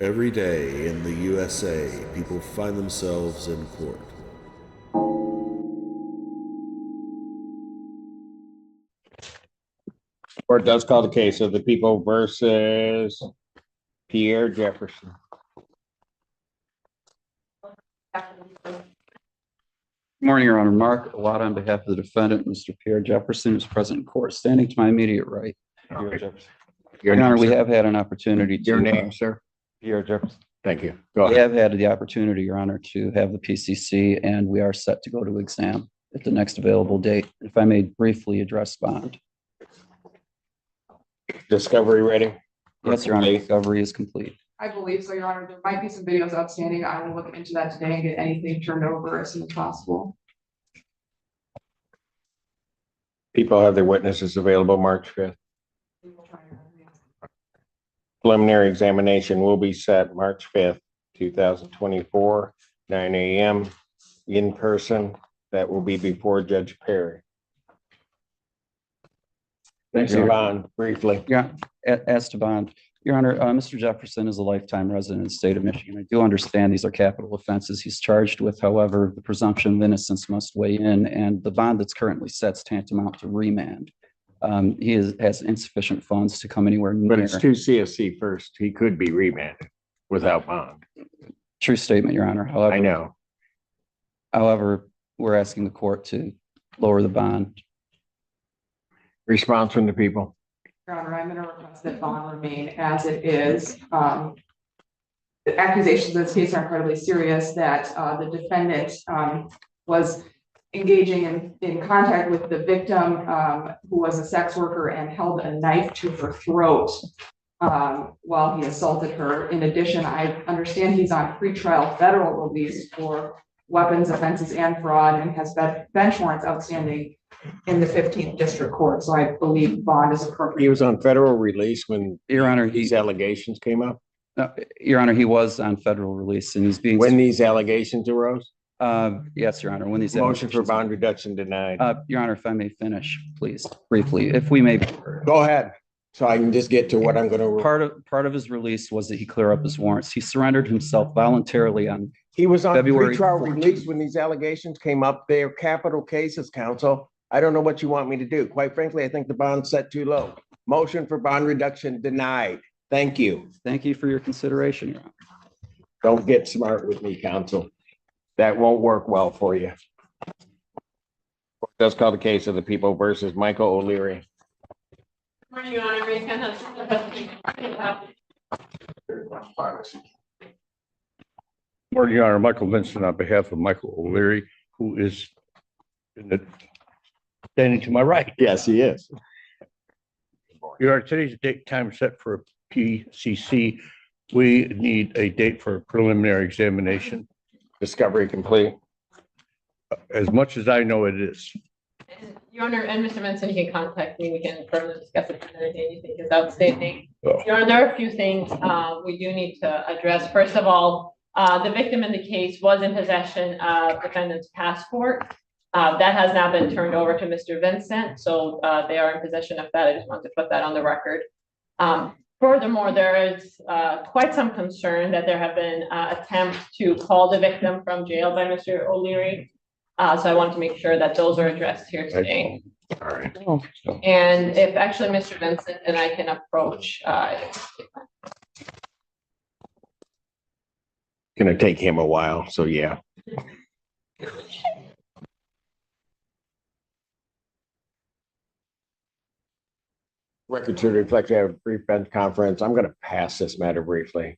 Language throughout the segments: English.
Every day in the USA, people find themselves in court. Court does call the case of the people versus Pierre Jefferson. Good morning, Your Honor. Mark Watt on behalf of the defendant, Mr. Pierre Jefferson, is present in court. Standing to my immediate right. Pierre Jefferson. Your Honor, we have had an opportunity to. Your name, sir? Pierre Jefferson. Thank you. Go We ahead. have had the opportunity, Your Honor, to have the PCC, and we are set to go to exam at the next available date. If I may briefly address bond. Discovery ready? Yes, Your Honor, discovery is complete. I believe so, Your Honor. There might be some videos outstanding. I will look into that today and get anything turned over as soon as possible. People have their witnesses available March 5th. Preliminary examination will be set March 5th, 2024, 9 a.m. in person. That will be before Judge Perry. Thank you. Bond, briefly. Yeah, as to bond, Your Honor, Mr. Jefferson is a lifetime resident of the state of Michigan. I do understand these are capital offenses he's charged with. However, the presumption of innocence must weigh in, and the bond that's currently set is tantamount to remand. He has insufficient funds to come anywhere near. But it's to CSC first. He could be remanded without bond. True statement, Your Honor. I know. However, we're asking the court to lower the bond. Response from the people. Your Honor, I'm going to request that bond remain as it is. The accusations in this case are incredibly serious, that the defendant was engaging in contact with the victim, who was a sex worker, and held a knife to her throat while he assaulted her. In addition, I understand he's on pretrial federal release for weapons offenses and fraud, and has bench warrants outstanding in the 15th District Court. So I believe bond is appropriate. He was on federal release when Your Honor, these allegations came up? Your Honor, he was on federal release, and he's being. When these allegations arose? Yes, Your Honor. When these Motion for bond reduction denied. Your Honor, if I may finish, please, briefly, if we may. Go ahead, so I can just get to what I'm going to. Part of his release was that he clear up his warrants. He surrendered himself voluntarily on. He was on February pretrial 14th. release when these allegations came up. They are capital cases, counsel. I don't know what you want me to do. Quite frankly, I think the bond's set too low. Motion for bond reduction denied. Thank you. Thank you for your consideration, Your Honor. Don't get smart with me, counsel. That won't work well for you. Let's call the case of the people versus Michael O'Leary. Morning, Your Honor. Morning, Your Honor. Michael Vincent on behalf of Michael O'Leary, who is standing to my right. Yes, he is. Your Honor, today's date time set for a PCC. We need a date for a preliminary examination. Discovery complete. As much as I know, it is. Your Honor, and Mr. Benson, you can contact me. We can further discuss it another day. You think is outstanding. Oh. Your Honor, there are a few things we do need to address. First of all, the victim in the case was in possession of defendant's passport. That has now been turned over to Mr. Vincent, so they are in possession of that. I just want to put that on the record. Furthermore, there is quite some concern that there have been attempts to call the victim from jail by Mr. O'Leary. So I want to make sure that those are addressed here today. All right. And if actually Mr. Vincent and I can approach. Gonna take him a while, so yeah. Record should reflect we have a brief bench conference. I'm gonna pass this matter briefly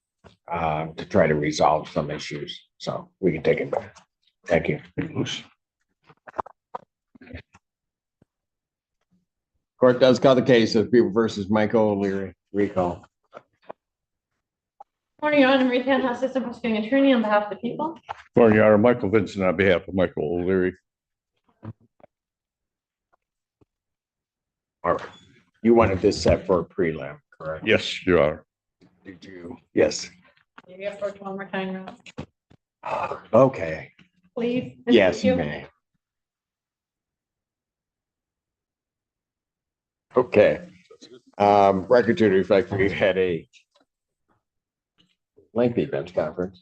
to try to resolve some issues, so we can take it back. Thank you. Court does call the case of people versus Michael O'Leary. Recall. Morning, Your Honor. Marie Tan, Assistant Prosecuting Attorney on behalf of the people. Morning, Your Honor. Michael Vincent on behalf of Michael O'Leary. All right. You wanted this set for a prelim, correct? Yes, Your Honor. Did you? Yes. Maybe approach one more time, Your Honor. Okay. Please. Yes, Thank you may. Okay. Record to reflect, we've had a lengthy bench conference.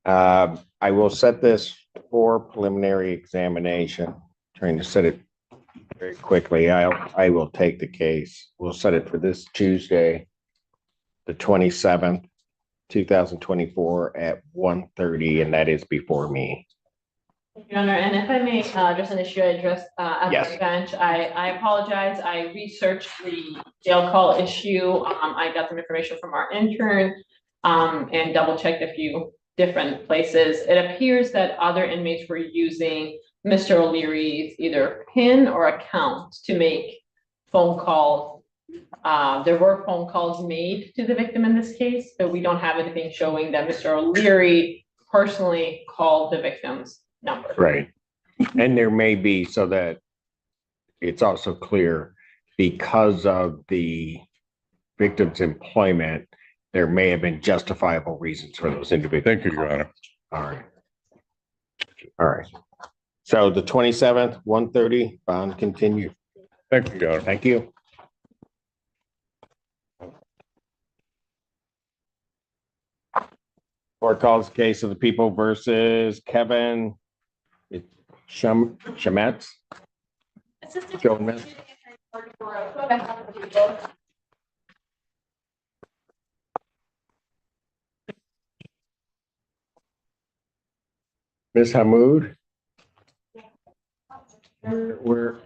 I will set this for preliminary examination, trying to set it very quickly. I will take the case. We'll set it for this Tuesday, the 27th, 2024 at 1:30, and that is before me. Your Honor, and if I may, address an issue I addressed at Yes. the bench, I apologize. I researched the jail call issue. I got some information from our intern and double checked a few different places. It appears that other inmates were using Mr. O'Leary's either PIN or account to make phone calls. There were phone calls made to the victim in this case, but we don't have anything showing that Mr. O'Leary personally called the victim's number. Right. And there may be, so that it's also clear, because of the victim's employment, there may have been justifiable reasons for those individuals. Thank you, Your Honor. All right. All right. So the 27th, 1:30, bond continue. Thank you, Your Honor. Thank you. Court calls the case of the people versus Kevin Shametz. Jones. Ms. Hammoud? We're,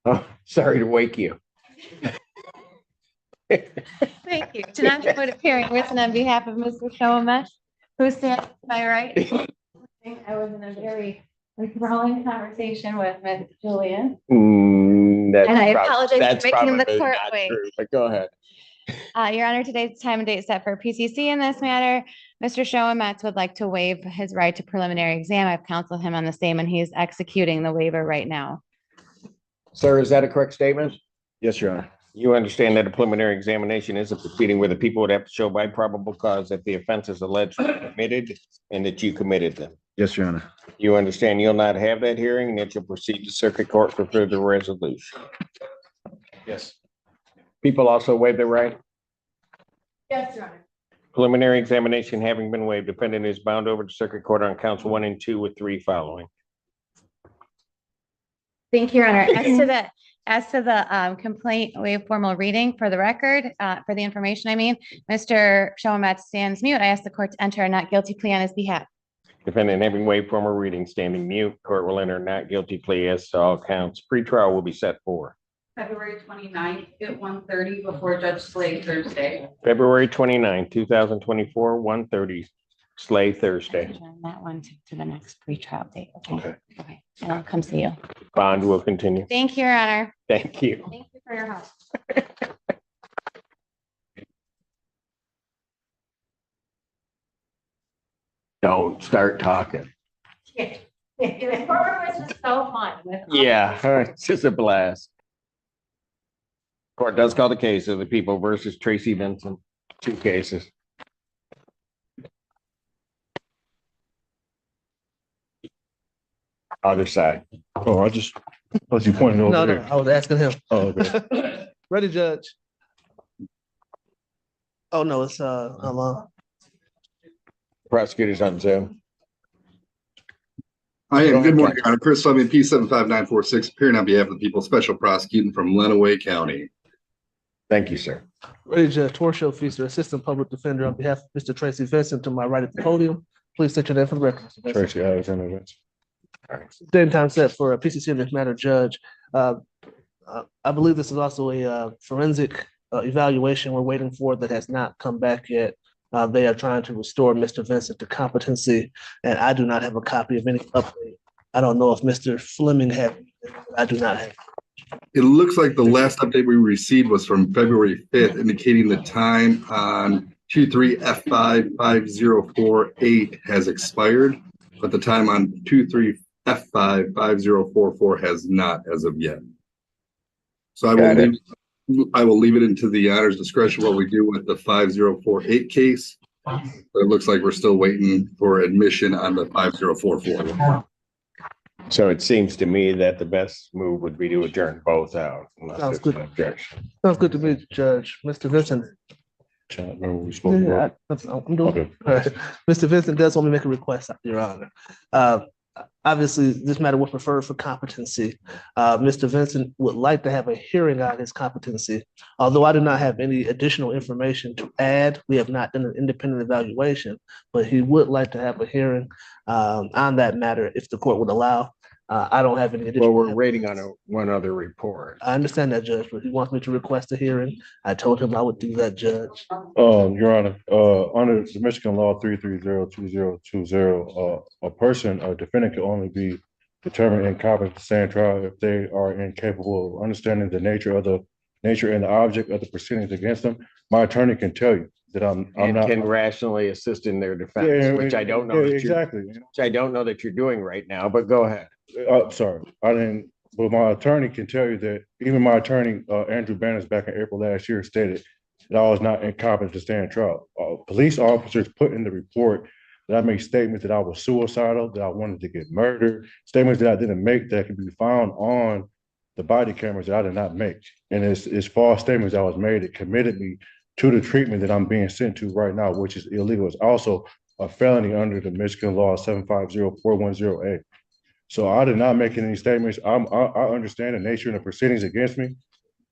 oh, sorry to wake you. Thank you. Tonight, I'm appearing written on behalf of Mr. Showamesh, who stands to my right. I was in a very enthralling conversation with Ms. Julian. And I apologize for making the court wait. But go ahead. Your Honor, today's time and date set for PCC in this matter. Mr. Showametz would like to waive his right to preliminary exam. I've counseled him on the same, and he's executing the waiver right now. Sir, is that a correct statement? Yes, Your Honor. You understand that a preliminary examination is a proceeding where the people would have to show by probable cause that the offense is alleged committed and that you committed them. Yes, Your Honor. You understand you'll not have that hearing and that you'll proceed to circuit court for further resolution. Yes. People also waive their right. Yes, Your Honor. Preliminary examination having been waived, defendant is bound over to circuit court on counts 1 and 2 with 3 following. Thank you, Your Honor. As to the complaint waive formal reading for the record, for the information, Mr. Showametz stands mute. I ask the court to enter a not guilty plea on his behalf. Defendant having waived formal reading, standing mute, court will enter not guilty plea as to all counts. Pretrial will be set for February 29th at 1:30 before Judge Slade Thursday. February 29, 2024, 1:30, Slay Thursday. Adjourn that one to the next pretrial date. Okay. Okay. And I'll come see you. Bond will continue. Thank you, Your Honor. Thank you. Thank you for your help. Don't start talking. The court was just so fun. Yeah, it's just a blast. Court does call the case of the people versus Tracy Benson, 2 cases. Other side. Oh, I just, was you pointing over No, there? I was asking him. Oh, okay. Ready, Judge? Oh, no, it's, Prosecutors on Zoom. Hi, and good morning, Your Honor. Chris Fleming, P75946, appearing on behalf of the people, special prosecuting from Lenawee County. Thank you, sir. Ready, Judge Torshio Feaster, Assistant Public Defender on behalf of Mr. Tracy Vincent to my right at the podium. Please state your name for the record. Mr. Vincent. Tracy, I was in it. Day and time set for a PCC in this matter, Judge. I believe this is also a forensic evaluation we're waiting for that has not come back yet. They are trying to restore Mr. Vincent to competency, and I do not have a copy of any update. I don't know if Mr. Fleming had, I do not have. It looks like the last update we received was from February 5th, indicating the time on 23F55048 has expired, but the time on 23F55044 has not as of yet. So I will leave it into the honor's discretion what we do with the 5048 case. But it looks like we're still waiting for admission on the 5044. So it seems to me that the best move would be to adjourn both out. Unless Sounds there's good. an objection. Sounds good to me, Judge. Mr. Vincent, Trying to remember what we spoke about. I'm doing. Okay. All right. Mr. Vincent does want me to make a request, Your Honor. Obviously, this matter was referred for competency. Mr. Vincent would like to have a hearing on his competency. Although I do not have any additional information to add, we have not done an independent evaluation, but he would like to have a hearing on that matter if the court would allow. I don't have any Well, additional. we're waiting on one other report. I understand that, Judge, but he wants me to request a hearing. I told him I would do that, Judge. Your Honor, under the Michigan law 3302020, a person, a defendant can only be determined incompetent to stand trial if they are incapable of understanding the nature and the object of the proceedings against them. My attorney can tell you that I'm And not. can rationally assist in their Yeah, defense, which I don't know. yeah, that you're- exactly. Which I don't know that you're doing right now, but go ahead. Sorry, I didn't, but my attorney can tell you that even my attorney, Andrew Banners, back in April last year stated that I was not incompetent to stand trial. Police officers put in the report that I made statements that I was suicidal, that I wanted to get murdered, statements that I didn't make that could be found on the body cameras that I did not make. And it's false statements that was made that committed me to the treatment that I'm being sent to right now, which is illegal. It's also a felony under the Michigan law 750-410A. So I did not make any statements. I understand the nature and the proceedings against me.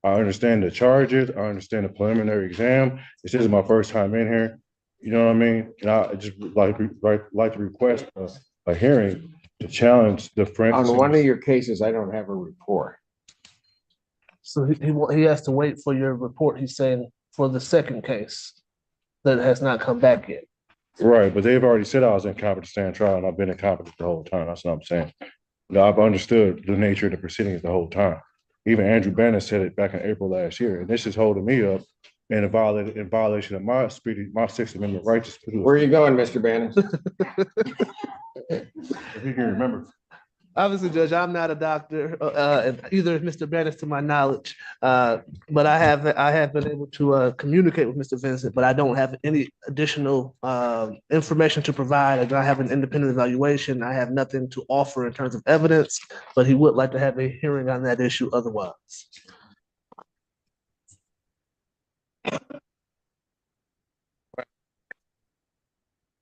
I understand the charges. I understand the preliminary exam. This is my first time in here. You know what I mean? And I just like to request a hearing to challenge the forensic. On one of your cases, I don't have a report. So he has to wait for your report, he's saying, for the second case that has not come back yet. Right, but they've already said I was incompetent to stand trial, and I've been incompetent the whole time. That's what I'm saying. I've understood the nature of the proceedings the whole time. Even Andrew Banner said it back in April last year, and this is holding me up in violation of my Sixth Amendment rights. Where are you going, Mr. Bannon? If you can remember. Obviously, Judge, I'm not a doctor, and either is Mr. Bennett to my knowledge. But I have been able to communicate with Mr. Vincent, but I don't have any additional information to provide. I don't have an independent evaluation. I have nothing to offer in terms of evidence, but he would like to have a hearing on that issue otherwise.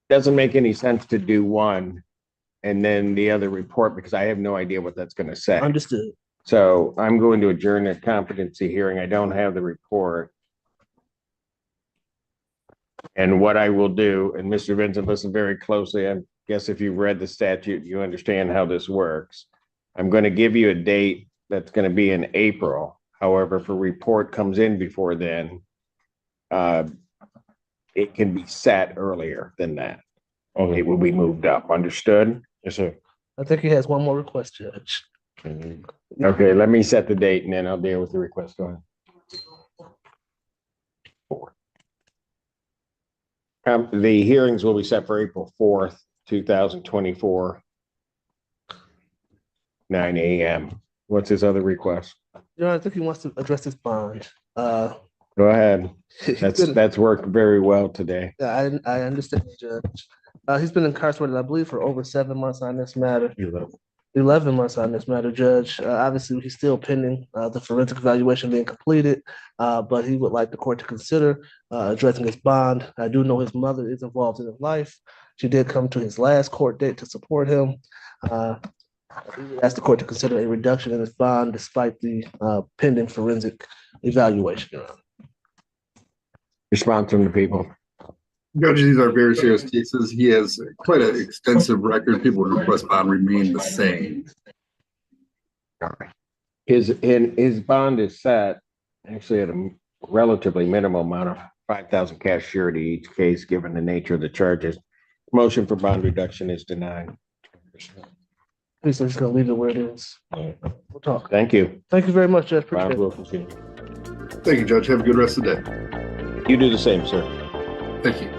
Doesn't make any sense to do one and then the other report because I have no idea what that's going to say. Understood. So I'm going to adjourn a competency hearing. I don't have the report. And what I will do, and Mr. Vincent, listen very closely. I guess if you've read the statute, you understand how this works. I'm going to give you a date that's going to be in April. However, if a report comes in before then, it can be set earlier than that. Okay. It will be moved up. Understood? Yes, sir. I think he has one more request, Judge. Okay, let me set the date and then I'll deal with the request. Go ahead. The hearings will be set for April 4th, 2024, 9 a.m. What's his other request? You know, I think he wants to address this bond. Go ahead. That's worked very well today. I understand, Judge. He's been incarcerated, I believe, for over 7 months on this matter. 11 months on this matter, Judge. Obviously, he's still pending the forensic evaluation being completed, but he would like the court to consider addressing his bond. I do know his mother is involved in his life. She did come to his last court date to support him. He would ask the court to consider a reduction in his bond despite the pending forensic evaluation. Response from the people. Judge, these are very serious cases. He has quite an extensive record. People would request bond remain the same. All right. His bond is set actually at a relatively minimal amount of 5,000 cash surety each case, given the nature of the charges. Motion for bond reduction is denied. Please, I'm just gonna leave it where it is. We'll talk. Thank you. Thank you very much, Judge. Appreciate Bond it. will continue. Thank you, Judge. Have a good rest of the day. You do the same, sir. Thank you.